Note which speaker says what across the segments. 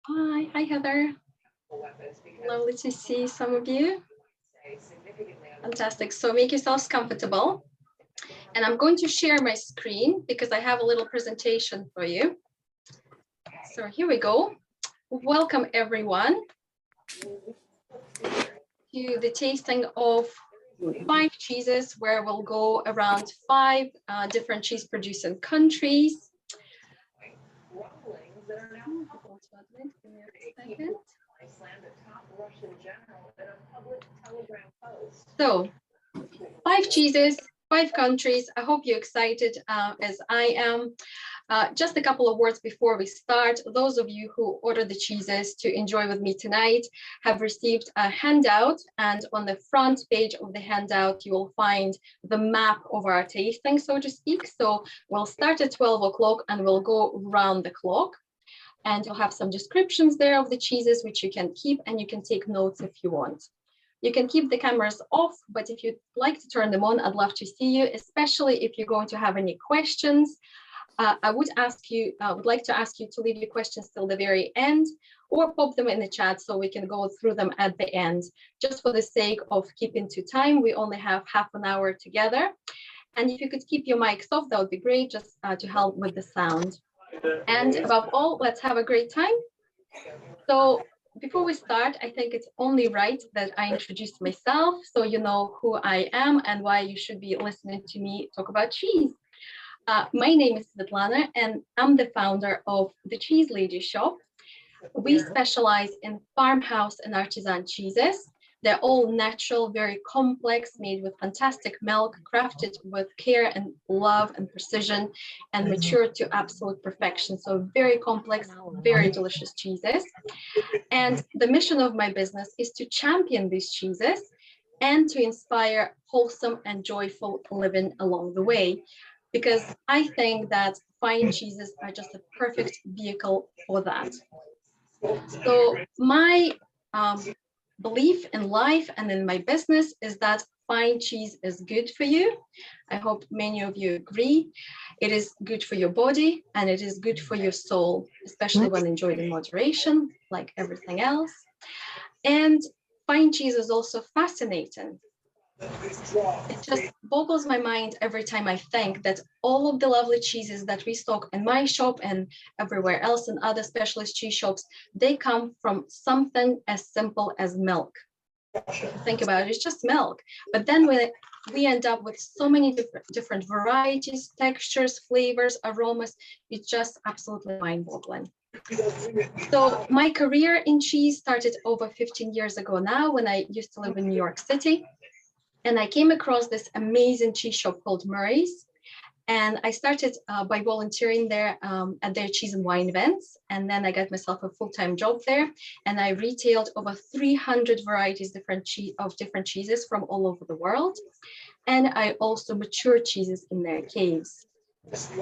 Speaker 1: Hi Heather. Lovely to see some of you. Fantastic. So make yourselves comfortable. And I'm going to share my screen because I have a little presentation for you. So here we go. Welcome everyone to the tasting of 5 cheeses where we'll go around 5 different cheese producing countries. So 5 cheeses, 5 countries. I hope you're excited as I am. Just a couple of words before we start. Those of you who ordered the cheeses to enjoy with me tonight have received a handout, and on the front page of the handout, you will find the map of our tasting, so to speak. So we'll start at 12 o'clock and we'll go round the clock. And you'll have some descriptions there of the cheeses, which you can keep, and you can take notes if you want. You can keep the cameras off, but if you'd like to turn them on, I'd love to see you, especially if you're going to have any questions. I would like to ask you to leave your questions till the very end or pop them in the chat so we can go through them at the end. Just for the sake of keeping to time, we only have half an hour together. And if you could keep your mics off, that would be great, just to help with the sound. And above all, let's have a great time. So before we start, I think it's only right that I introduce myself so you know who I am and why you should be listening to me talk about cheese. My name is Svetlana, and I'm the founder of the Cheese Lady Shop. We specialize in farmhouse and artisan cheeses. They're all natural, very complex, made with fantastic milk, crafted with care and love and precision, and matured to absolute perfection. So very complex, very delicious cheeses. And the mission of my business is to champion these cheeses and to inspire wholesome and joyful living along the way, because I think that fine cheeses are just a perfect vehicle for that. So my belief in life and in my business is that fine cheese is good for you. I hope many of you agree. It is good for your body and it is good for your soul, especially when enjoyed in moderation, like everything else. And fine cheese is also fascinating. It just boggles my mind every time I think that all of the lovely cheeses that we stock in my shop and everywhere else in other specialist cheese shops, they come from something as simple as milk. Think about it, it's just milk. But then we end up with so many different varieties, textures, flavors, aromas. It's just absolutely mind-boggling. So my career in cheese started over 15 years ago now, when I used to live in New York City. And I came across this amazing cheese shop called Murray's. And I started by volunteering there at their cheese and wine events. And then I got myself a full-time job there. And I retailed over 300 varieties of different cheeses from all over the world. And I also matured cheeses in their caves.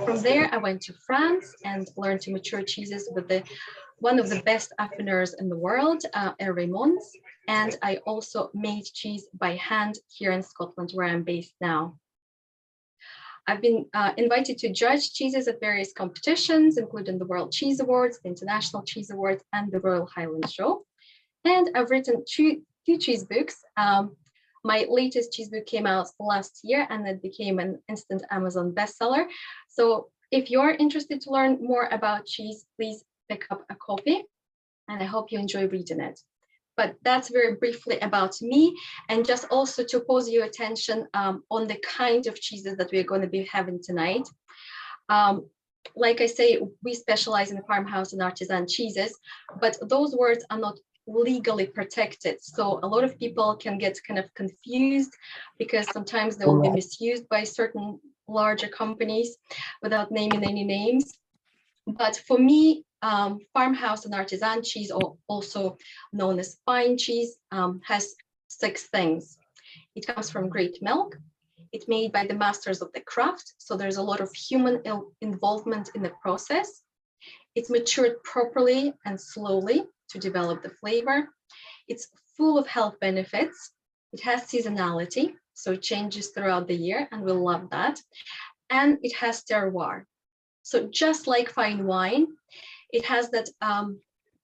Speaker 1: From there, I went to France and learned to mature cheeses with one of the best affineurs in the world, Raymond's. And I also made cheese by hand here in Scotland, where I'm based now. I've been invited to judge cheeses at various competitions, including the World Cheese Awards, the International Cheese Awards, and the Royal Highland Show. And I've written two cheese books. My latest cheese book came out last year, and it became an instant Amazon bestseller. So if you're interested to learn more about cheese, please pick up a copy, and I hope you enjoy reading it. But that's very briefly about me, and just also to pose your attention on the kind of cheeses that we're going to be having tonight. Like I say, we specialize in farmhouse and artisan cheeses, but those words are not legally protected. So a lot of people can get kind of confused because sometimes they will be misused by certain larger companies without naming any names. But for me, farmhouse and artisan cheese, or also known as fine cheese, has 6 things. It comes from great milk. It's made by the masters of the craft. So there's a lot of human involvement in the process. It's matured properly and slowly to develop the flavor. It's full of health benefits. It has seasonality, so it changes throughout the year, and we'll love that. And it has terroir. So just like fine wine, it has that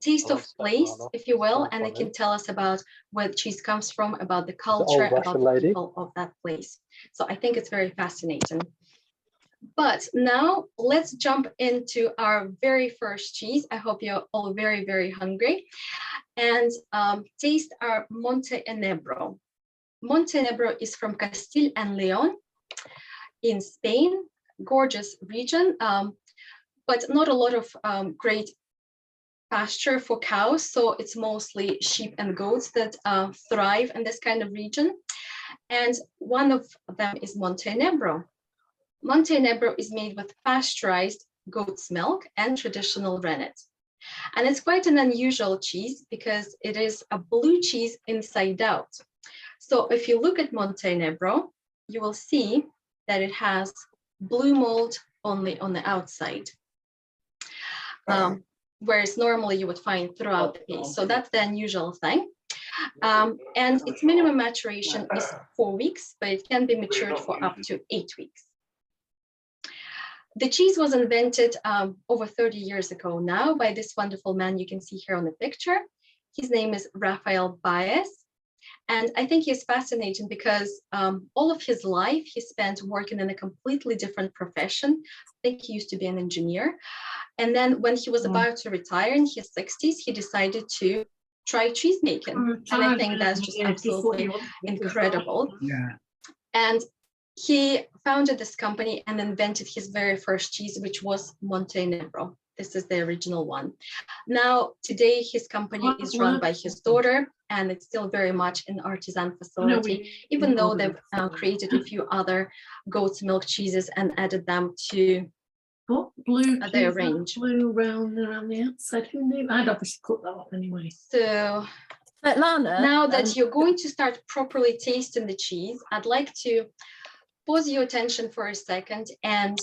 Speaker 1: taste of place, if you will, and it can tell us about where the cheese comes from, about the culture, about the people of that place. So I think it's very fascinating. But now let's jump into our very first cheese. I hope you're all very, very hungry, and taste our Montenegro. Montenegro is from Castile and Leon in Spain, gorgeous region, but not a lot of great pasture for cows. So it's mostly sheep and goats that thrive in this kind of region. And one of them is Montenegro. Montenegro is made with pasteurized goat's milk and traditional rennet. And it's quite an unusual cheese because it is a blue cheese inside out. So if you look at Montenegro, you will see that it has blue mold only on the outside, whereas normally you would find throughout the piece. So that's the unusual thing. And its minimum maturation is 4 weeks, but it can be matured for up to 8 weeks. The cheese was invented over 30 years ago now by this wonderful man you can see here on the picture. His name is Rafael Baez. And I think he's fascinating because all of his life he spent working in a completely different profession. I think he used to be an engineer. And then when he was about to retire in his 60s, he decided to try cheese making. And I think that's just absolutely incredible.
Speaker 2: Yeah.
Speaker 1: And he founded this company and invented his very first cheese, which was Montenegro. This is the original one. Now, today, his company is run by his daughter, and it's still very much an artisan facility, even though they've created a few other goat's milk cheeses and added them to their range.
Speaker 3: Blue around the outside. Who knew? I'd obviously cut that off anyway.
Speaker 1: So,
Speaker 4: Svetlana,
Speaker 1: now that you're going to start properly tasting the cheese, I'd like to pause your attention for a second and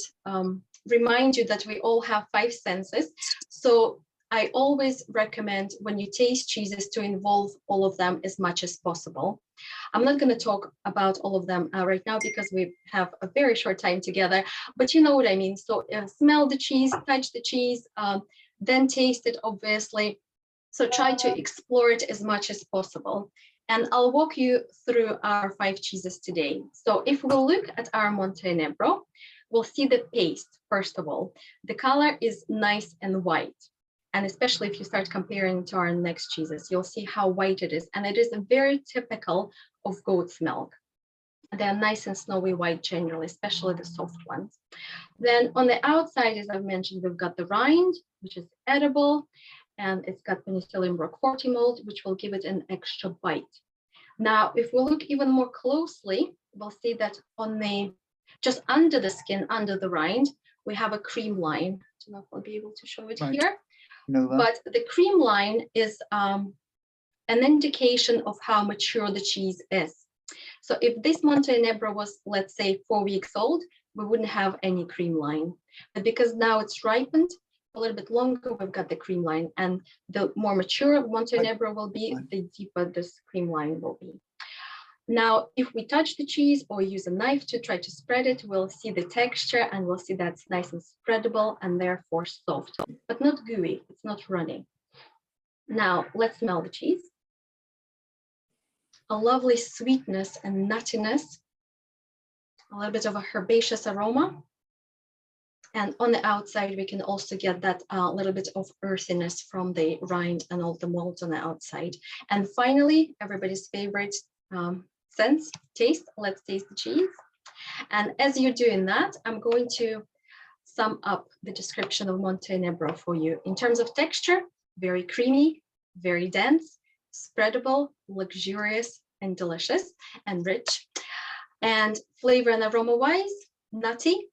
Speaker 1: remind you that we all have 5 senses. So I always recommend when you taste cheeses to involve all of them as much as possible. I'm not going to talk about all of them right now because we have a very short time together, but you know what I mean. So smell the cheese, touch the cheese, then taste it, obviously. So try to explore it as much as possible. And I'll walk you through our 5 cheeses today. So if we look at our Montenegro, we'll see the paste, first of all. The color is nice and white. And especially if you start comparing to our next cheeses, you'll see how white it is. And it is very typical of goat's milk. They're nice and snowy white generally, especially the soft ones. Then on the outside, as I've mentioned, we've got the rind, which is edible. And it's got Penicillium roqueforti mold, which will give it an extra bite. Now, if we look even more closely, we'll see that on the, just under the skin, under the rind, we have a cream line. I don't know if I'll be able to show it here.
Speaker 2: No,
Speaker 1: but the cream line is an indication of how mature the cheese is. So if this Montenegro was, let's say, 4 weeks old, we wouldn't have any cream line. But because now it's ripened, a little bit longer, we've got the cream line, and the more mature Montenegro will be, the deeper this cream line will be. Now, if we touch the cheese or use a knife to try to spread it, we'll see the texture and we'll see that's nice and spreadable and therefore soft, but not gooey, it's not runny. Now, let's smell the cheese. A lovely sweetness and nuttiness, a little bit of a herbaceous aroma. And on the outside, we can also get that little bit of earthiness from the rind and all the mold on the outside. And finally, everybody's favorite sense, taste. Let's taste the cheese. And as you're doing that, I'm going to sum up the description of Montenegro for you. In terms of texture, very creamy, very dense, spreadable, luxurious, and delicious, and rich. And flavor and aroma-wise, nutty,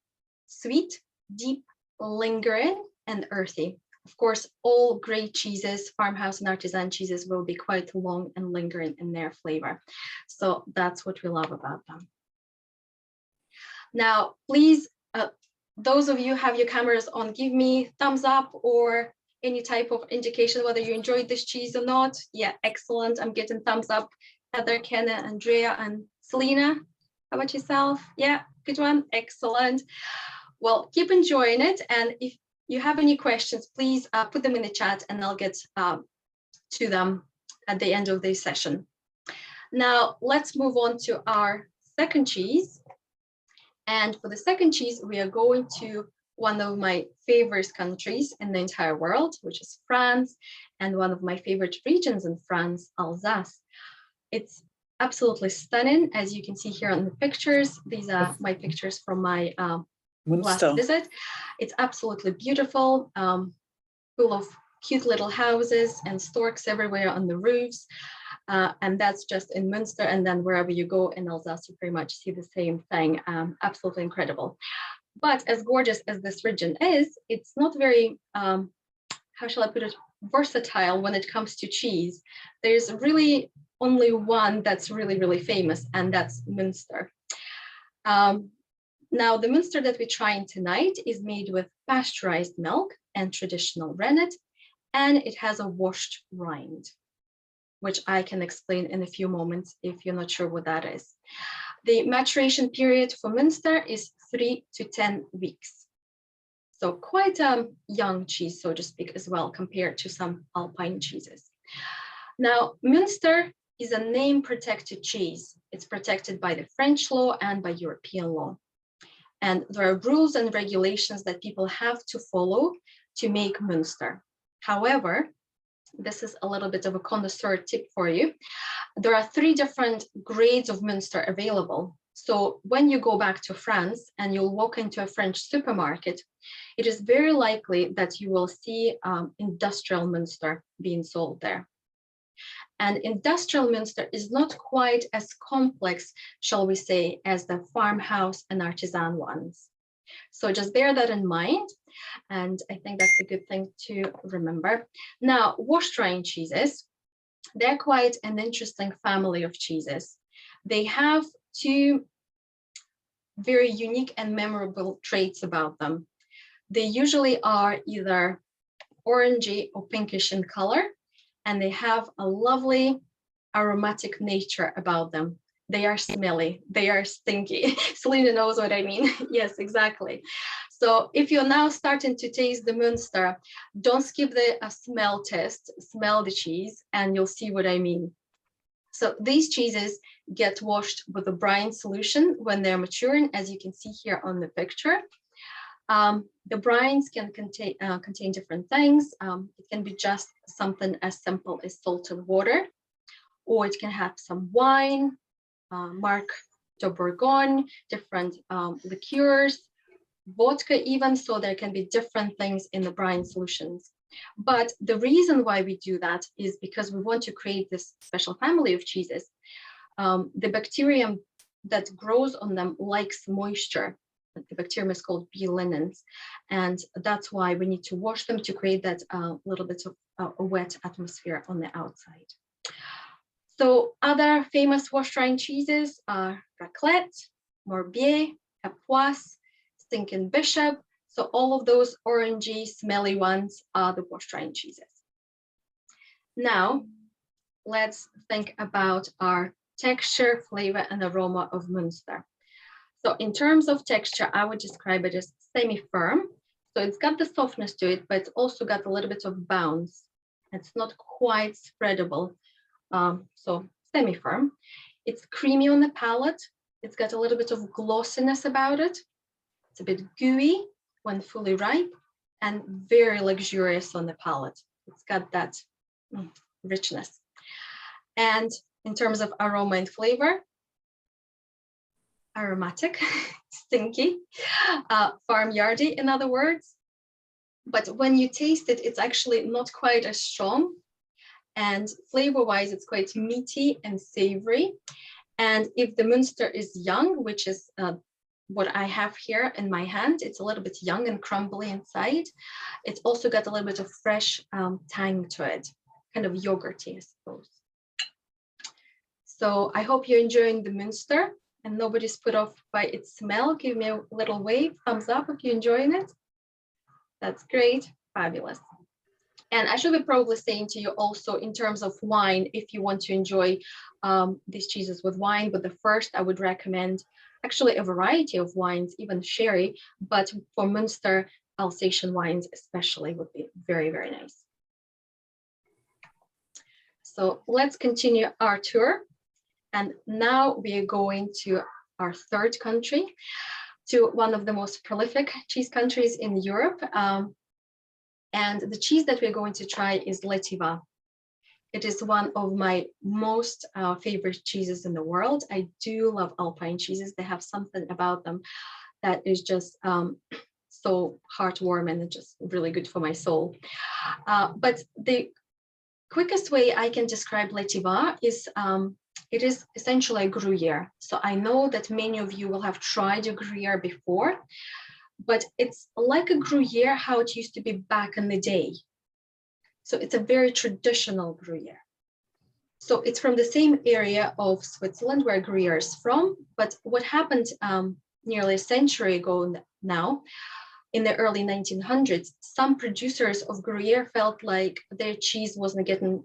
Speaker 1: sweet, deep, lingering, and earthy. Of course, all great cheeses, farmhouse and artisan cheeses, will be quite long and lingering in their flavor. So that's what we love about them. Now, please, those of you who have your cameras on, give me thumbs up or any type of indication whether you enjoyed this cheese or not. Yeah, excellent. I'm getting thumbs up. Heather, Kenna, Andrea, and Selena. How about yourself? Yeah, good one. Excellent. Well, keep enjoying it. And if you have any questions, please put them in the chat and I'll get to them at the end of the session. Now, let's move on to our second cheese. And for the second cheese, we are going to one of my favorite countries in the entire world, which is France, and one of my favorite regions in France, Alsace. It's absolutely stunning, as you can see here on the pictures. These are my pictures from my last visit. It's absolutely beautiful, full of cute little houses and storks everywhere on the roofs. And that's just in Münster, and then wherever you go in Alsace, you pretty much see the same thing. Absolutely incredible. But as gorgeous as this region is, it's not very, how shall I put it, versatile when it comes to cheese. There's really only one that's really, really famous, and that's Münster. Now, the Münster that we're trying tonight is made with pasteurized milk and traditional rennet, and it has a washed rind, which I can explain in a few moments if you're not sure what that is. The maturation period for Münster is 3 to 10 weeks. So quite a young cheese, so to speak, as well, compared to some Alpine cheeses. Now, Münster is a name-protected cheese. It's protected by the French law and by European law. And there are rules and regulations that people have to follow to make Münster. However, this is a little bit of a connoisseur tip for you. There are 3 different grades of Münster available. So when you go back to France and you'll walk into a French supermarket, it is very likely that you will see industrial Münster being sold there. And industrial Münster is not quite as complex, shall we say, as the farmhouse and artisan ones. So just bear that in mind. And I think that's a good thing to remember. Now, washed rind cheeses, they're quite an interesting family of cheeses. They have 2 very unique and memorable traits about them. They usually are either orangey or pinkish in color, and they have a lovely aromatic nature about them. They are smelly, they are stinky. Selena knows what I mean. Yes, exactly. So if you're now starting to taste the Münster, don't skip the smell test, smell the cheese, and you'll see what I mean. So these cheeses get washed with a brine solution when they're maturing, as you can see here on the picture. The brines can contain different things. It can be just something as simple as salted water, or it can have some wine, Marc de Bourgogne, different liqueurs, vodka even, so there can be different things in the brine solutions. But the reason why we do that is because we want to create this special family of cheeses. The bacterium that grows on them likes moisture. The bacterium is called B. linens, and that's why we need to wash them to create that little bit of a wet atmosphere on the outside. So other famous washed rind cheeses are raclette, morbier, epoisse, stinking bishop. So all of those orangey, smelly ones are the washed rind cheeses. Now, let's think about our texture, flavor, and aroma of Münster. So in terms of texture, I would describe it as semi-firm. So it's got the softness to it, but it's also got a little bit of bounce. It's not quite spreadable. So semi-firm. It's creamy on the palate. It's got a little bit of glossiness about it. It's a bit gooey when fully ripe and very luxurious on the palate. It's got that richness. And in terms of aroma and flavor, aromatic, stinky, farmyardy, in other words. But when you taste it, it's actually not quite as strong. And flavor-wise, it's quite meaty and savory. And if the Münster is young, which is what I have here in my hand, it's a little bit young and crumbly inside. It's also got a little bit of fresh tang to it, kind of yogurty, I suppose. So I hope you're enjoying the Münster and nobody's put off by its smell. Give me a little wave, thumbs up if you're enjoying it. That's great, fabulous. And I should be probably saying to you also in terms of wine, if you want to enjoy these cheeses with wine, but the first I would recommend actually a variety of wines, even sherry, but for Münster, Alsatian wines especially would be very, very nice. So let's continue our tour. And now we are going to our third country, to one of the most prolific cheese countries in Europe. And the cheese that we're going to try is Letiva. It is one of my most favorite cheeses in the world. I do love Alpine cheeses. They have something about them that is just so heartwarming and just really good for my soul. But the quickest way I can describe Letiva is it is essentially a Gruyere. So I know that many of you will have tried a Gruyere before, but it's like a Gruyere how it used to be back in the day. So it's a very traditional Gruyere. So it's from the same area of Switzerland where Gruyere is from, but what happened nearly a century ago now, in the early 1900s, some producers of Gruyere felt like their cheese wasn't getting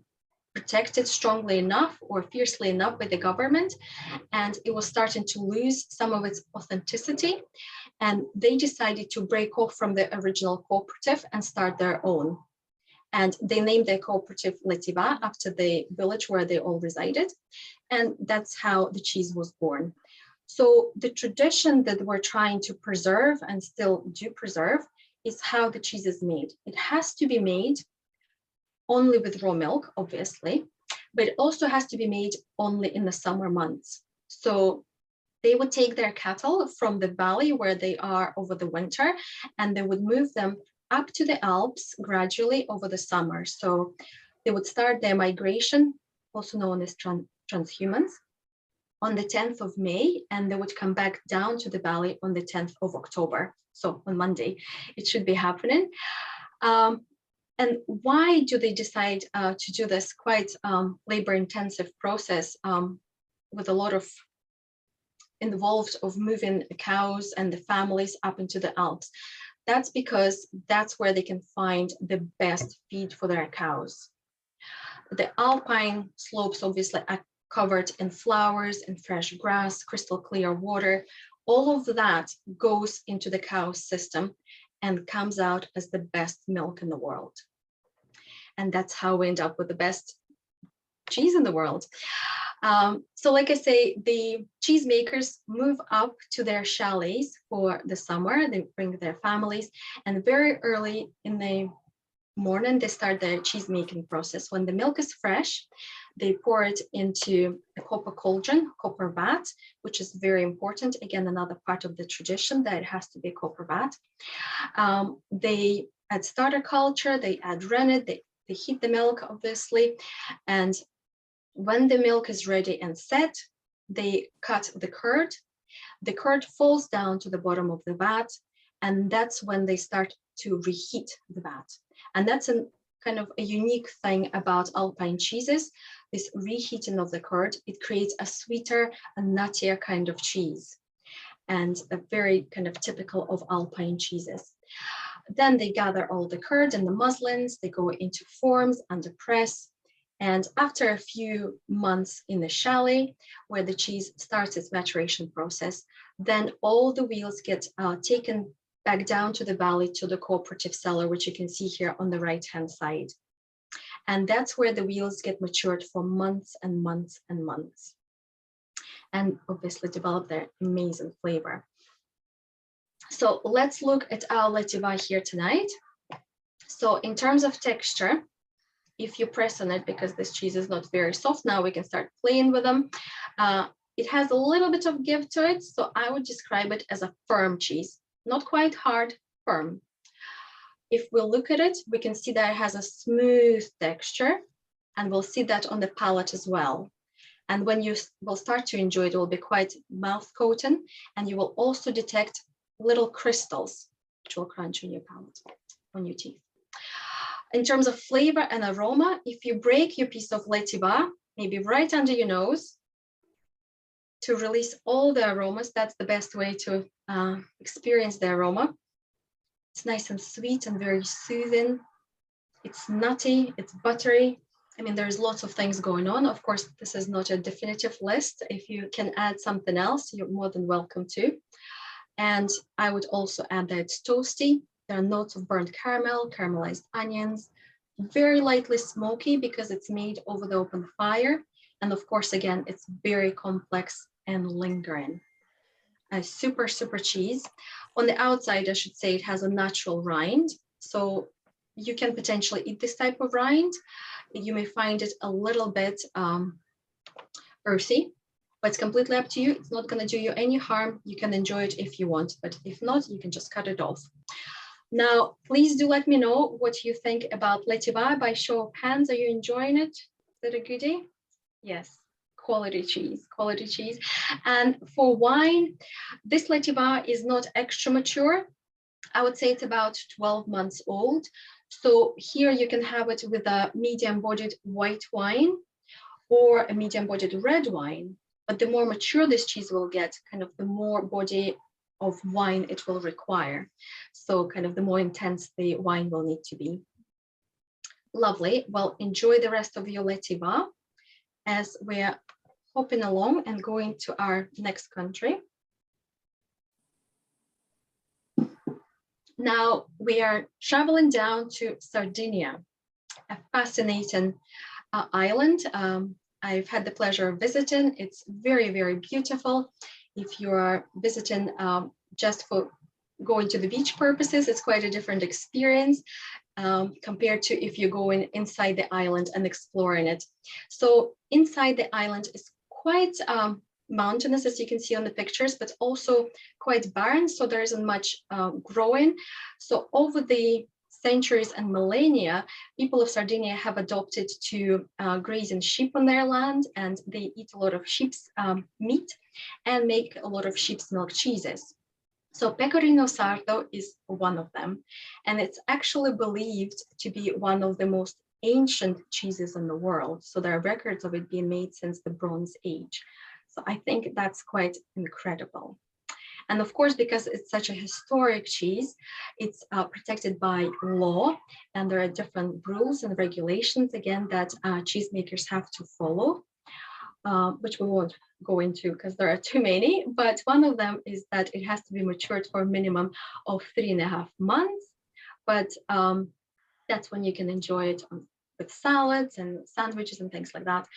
Speaker 1: protected strongly enough or fiercely enough by the government, and it was starting to lose some of its authenticity. And they decided to break off from the original cooperative and start their own. And they named their cooperative Letiva after the village where they all resided. And that's how the cheese was born. So the tradition that we're trying to preserve and still do preserve is how the cheese is made. It has to be made only with raw milk, obviously, but it also has to be made only in the summer months. So they would take their cattle from the valley where they are over the winter, and they would move them up to the Alps gradually over the summer. So they would start their migration, also known as transhumance, on the 10th of May, and they would come back down to the valley on the 10th of October. So on Monday, it should be happening. And why do they decide to do this quite labor-intensive process with a lot of involved of moving cows and the families up into the Alps? That's because that's where they can find the best feed for their cows. The Alpine slopes obviously are covered in flowers and fresh grass, crystal clear water. All of that goes into the cow's system and comes out as the best milk in the world. And that's how we end up with the best cheese in the world. So like I say, the cheesemakers move up to their chalets for the summer. They bring their families, and very early in the morning, they start their cheese making process. When the milk is fresh, they pour it into a copper cauldron, copper vat, which is very important. Again, another part of the tradition that it has to be a copper vat. They add starter culture, they add rennet, they heat the milk, obviously. And when the milk is ready and set, they cut the curd. The curd falls down to the bottom of the vat, and that's when they start to reheat the vat. And that's a kind of a unique thing about Alpine cheeses, this reheating of the curd. It creates a sweeter and nuttier kind of cheese, and a very kind of typical of Alpine cheeses. Then they gather all the curd and the muslins, they go into forms under press. And after a few months in the chalet, where the cheese starts its maturation process, then all the wheels get taken back down to the valley to the cooperative cellar, which you can see here on the right-hand side. And that's where the wheels get matured for months and months and months, and obviously develop their amazing flavor. So let's look at our Letiva here tonight. So in terms of texture, if you press on it, because this cheese is not very soft, now we can start playing with them. It has a little bit of give to it, so I would describe it as a firm cheese, not quite hard, firm. If we look at it, we can see that it has a smooth texture, and we'll see that on the palate as well. And when you will start to enjoy it, it will be quite mouth-coating, and you will also detect little crystals, which will crunch on your palate, on your teeth. In terms of flavor and aroma, if you break your piece of Letiva, maybe right under your nose, to release all the aromas, that's the best way to experience the aroma. It's nice and sweet and very soothing. It's nutty, it's buttery. I mean, there's lots of things going on. Of course, this is not a definitive list. If you can add something else, you're more than welcome to. And I would also add that it's toasty, There are notes of burnt caramel, caramelized onions, very lightly smoky because it's made over the open fire. And of course, again, it's very complex and lingering. A super, super cheese. On the outside, I should say, it has a natural rind. So you can potentially eat this type of rind. You may find it a little bit earthy, but it's completely up to you. It's not going to do you any harm. You can enjoy it if you want, but if not, you can just cut it off. Now, please do let me know what you think about letiva by show of hands. Are you enjoying it? Is it a goodie? Yes, quality cheese, quality cheese. And for wine, this letiva is not extra mature. I would say it's about 12 months old. So here you can have it with a medium-bodied white wine or a medium-bodied red wine. But the more mature this cheese will get, kind of the more body of wine it will require. So kind of the more intense the wine will need to be. Lovely. Well, enjoy the rest of your letiva as we're hopping along and going to our next country. Now we are traveling down to Sardinia, a fascinating island. I've had the pleasure of visiting. It's very, very beautiful. If you are visiting just for going to the beach purposes, it's quite a different experience compared to if you're going inside the island and exploring it. So inside the island is quite mountainous, as you can see on the pictures, but also quite barren, so there isn't much growing. So over the centuries and millennia, people of Sardinia have adopted to grazing sheep on their land, and they eat a lot of sheep's meat and make a lot of sheep's milk cheeses. So Pecorino Sardo is one of them, and it's actually believed to be one of the most ancient cheeses in the world. So there are records of it being made since the Bronze Age. So I think that's quite incredible. And of course, because it's such a historic cheese, it's protected by law, and there are different rules and regulations, again, that cheesemakers have to follow, which we won't go into because there are too many, but one of them is that it has to be matured for a minimum of 3.5 months, but that's when you can enjoy it with salads and sandwiches and things like that.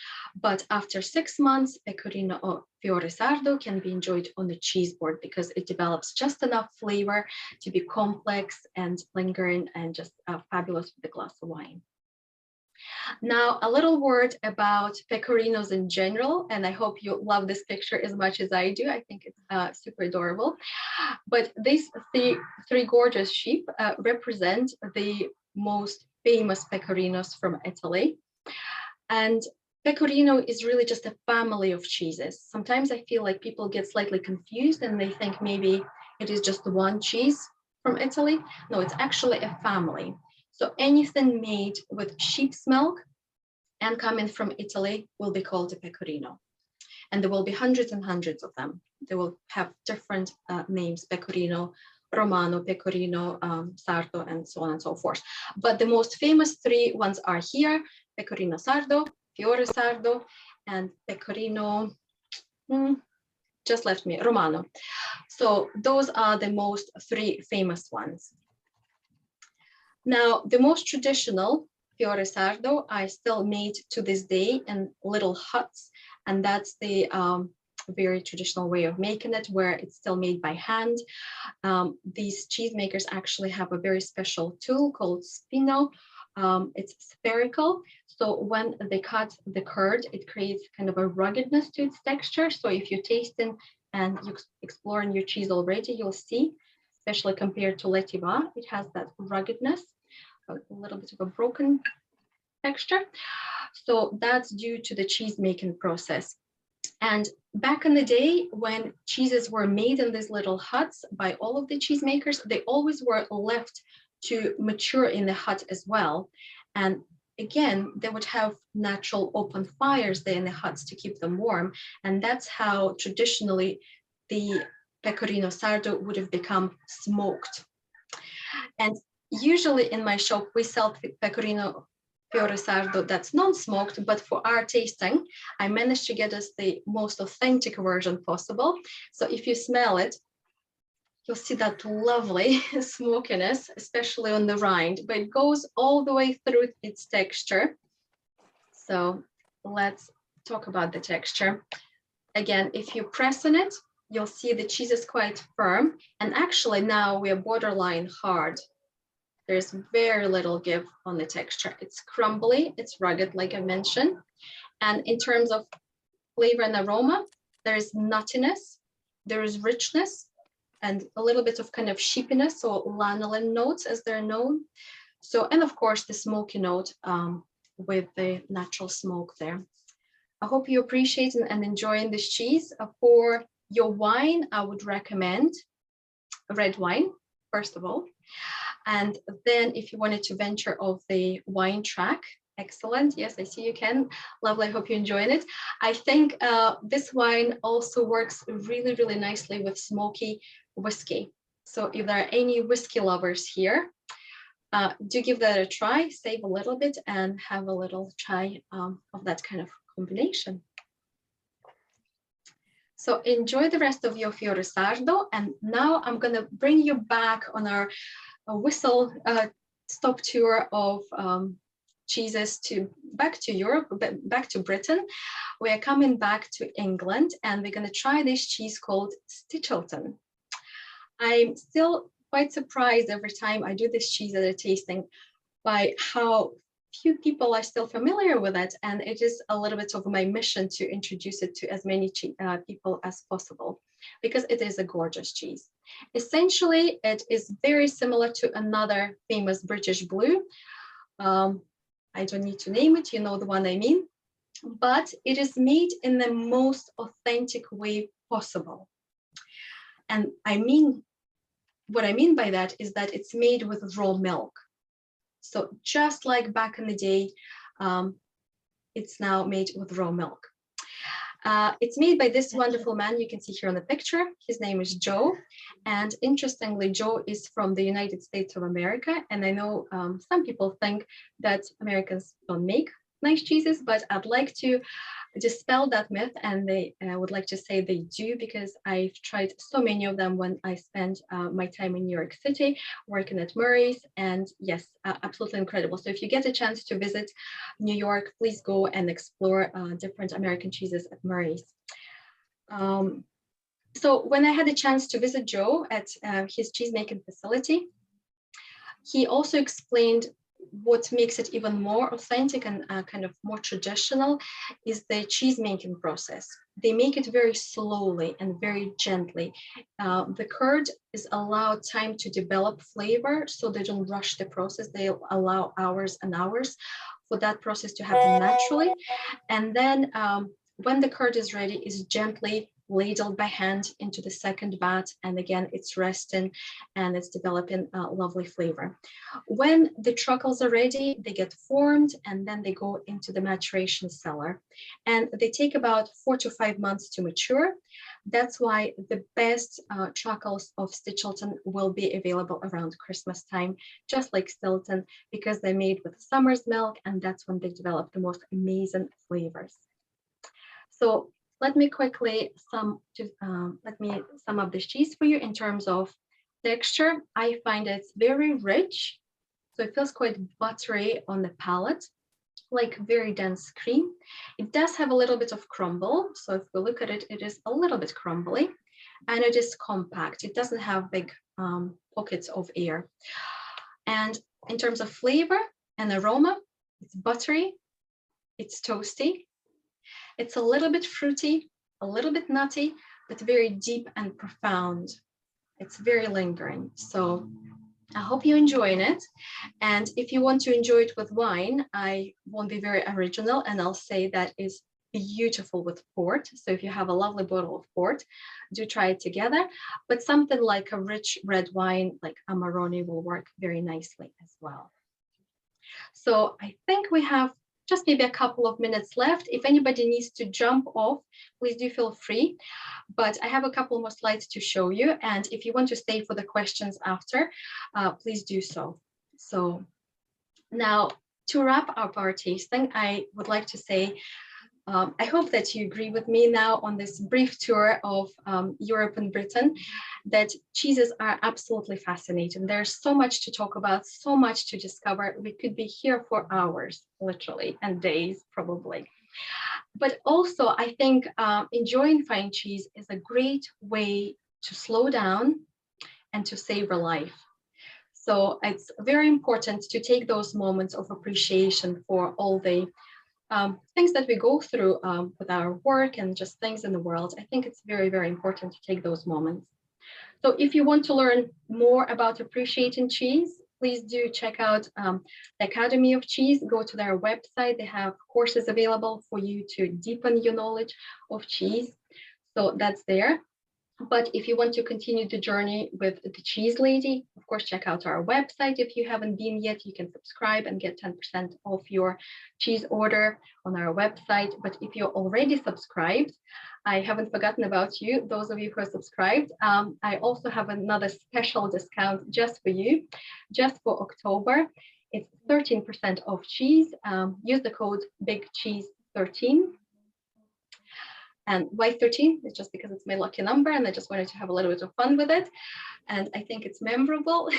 Speaker 1: But after 6 months, Pecorino or Fiore Sardo can be enjoyed on the cheese board because it develops just enough flavor to be complex and lingering and just fabulous with a glass of wine. Now, a little word about pecorinos in general, and I hope you love this picture as much as I do. I think it's super adorable. But these three gorgeous sheep represent the most famous pecorinos from Italy. And pecorino is really just a family of cheeses. Sometimes I feel like people get slightly confused and they think maybe it is just one cheese from Italy. No, it's actually a family. So anything made with sheep's milk and coming from Italy will be called a pecorino. And there will be hundreds and hundreds of them. They will have different names: pecorino Romano, pecorino sardo, and so on and so forth. But the most famous three ones are here: pecorino sardo, fiore sardo, and pecorino, just left me, Romano. So those are the most three famous ones. Now, the most traditional fiore sardo are still made to this day in little huts, and that's the very traditional way of making it, where it's still made by hand. These cheesemakers actually have a very special tool called spino. It's spherical, so when they cut the curd, it creates kind of a ruggedness to its texture. So if you're tasting and you're exploring your cheese already, you'll see, especially compared to letiva, it has that ruggedness, a little bit of a broken texture. So that's due to the cheese making process. And back in the day, when cheeses were made in these little huts by all of the cheesemakers, they always were left to mature in the hut as well. And again, they would have natural open fires there in the huts to keep them warm. And that's how traditionally the pecorino sardo would have become smoked. And usually in my shop, we sell pecorino fiore sardo that's non-smoked, but for our tasting, I managed to get us the most authentic version possible. So if you smell it, you'll see that lovely smokiness, especially on the rind, but it goes all the way through its texture. So let's talk about the texture. Again, if you press on it, you'll see the cheese is quite firm. And actually now we are borderline hard. There's very little give on the texture. It's crumbly, it's rugged, like I mentioned. And in terms of flavor and aroma, there's nuttiness, there is richness, and a little bit of kind of sheepiness or lanolin notes as they're known. So, and of course the smoky note with the natural smoke there. I hope you appreciate and enjoying this cheese. For your wine, I would recommend red wine, first of all. And then if you wanted to venture off the wine track, excellent. Yes, I see you can. Lovely. I hope you're enjoying it. I think this wine also works really, really nicely with smoky whiskey. So if there are any whiskey lovers here, do give that a try, save a little bit and have a little try of that kind of combination. So enjoy the rest of your Fiore Sardo. And now I'm going to bring you back on our whistle stop tour of cheeses back to Europe, back to Britain. We are coming back to England and we're going to try this cheese called Stichelton. I'm still quite surprised every time I do this cheese at a tasting by how few people are still familiar with it, and it is a little bit of my mission to introduce it to as many people as possible because it is a gorgeous cheese. Essentially, it is very similar to another famous British blue. I don't need to name it, you know the one I mean, but it is made in the most authentic way possible. And what I mean by that is that it's made with raw milk. So just like back in the day, it's now made with raw milk. It's made by this wonderful man you can see here on the picture. His name is Joe. And interestingly, Joe is from the United States of America. And I know some people think that Americans don't make nice cheeses, but I'd like to dispel that myth, and I would like to say they do, because I've tried so many of them when I spent my time in New York City working at Murray's, and yes, absolutely incredible. So if you get a chance to visit New York, please go and explore different American cheeses at Murray's. So when I had a chance to visit Joe at his cheesemaking facility, he also explained what makes it even more authentic and kind of more traditional is the cheese making process. They make it very slowly and very gently. The curd is allowed time to develop flavor, so they don't rush the process. They allow hours and hours for that process to happen naturally. And then when the curd is ready, it's gently ladled by hand into the second vat, and again it's resting and it's developing a lovely flavor. When the truckles are ready, they get formed and then they go into the maturation cellar, and they take about 4 to 5 months to mature. That's why the best truckles of Stichelton will be available around Christmas time, just like Stilton, because they're made with summer's milk, and that's when they develop the most amazing flavors. So let me quickly sum up this cheese for you in terms of texture. I find it's very rich, so it feels quite buttery on the palate, like very dense cream. It does have a little bit of crumble, so if we look at it, it is a little bit crumbly, and it is compact. It doesn't have big pockets of air. And in terms of flavor and aroma, it's buttery, it's toasty. It's a little bit fruity, a little bit nutty, but very deep and profound. It's very lingering. So I hope you're enjoying it. And if you want to enjoy it with wine, I won't be very original, and I'll say that is beautiful with port. So if you have a lovely bottle of port, do try it together. But something like a rich red wine like Amarone will work very nicely as well. So I think we have just maybe a couple of minutes left. If anybody needs to jump off, please do feel free. But I have a couple more slides to show you. And if you want to stay for the questions after, please do so. So now to wrap up our tasting, I would like to say I hope that you agree with me now on this brief tour of Europe and Britain, that cheeses are absolutely fascinating. There's so much to talk about, so much to discover. We could be here for hours, literally, and days probably. But also, I think enjoying fine cheese is a great way to slow down and to savor life. So it's very important to take those moments of appreciation for all the things that we go through with our work and just things in the world. I think it's very, very important to take those moments. So if you want to learn more about appreciating cheese, please do check out the Academy of Cheese. Go to their website. They have courses available for you to deepen your knowledge of cheese. So that's there. But if you want to continue the journey with the Cheese Lady, of course, check out our website. If you haven't been yet, you can subscribe and get 10% off your cheese order on our website. But if you're already subscribed, I haven't forgotten about you. Those of you who are subscribed, I also have another special discount just for you, just for October. It's 13% off cheese. Use the code BIGCHEESE13. And why 13? It's just because it's my lucky number and I just wanted to have a little bit of fun with it. And I think it's memorable.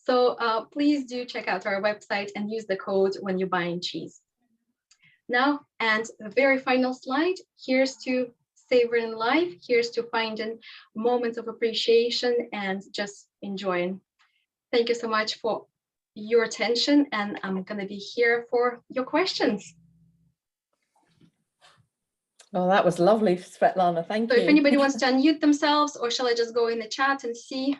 Speaker 1: So please do check out our website and use the code when you're buying cheese. Now, and the very final slide, here's to savoring life. Here's to finding moments of appreciation and just enjoying. Thank you so much for your attention, and I'm going to be here for your questions.
Speaker 2: Oh, that was lovely, Svetlana. Thank you.
Speaker 1: So if anybody wants to unmute themselves, or shall I just go in the chat and see?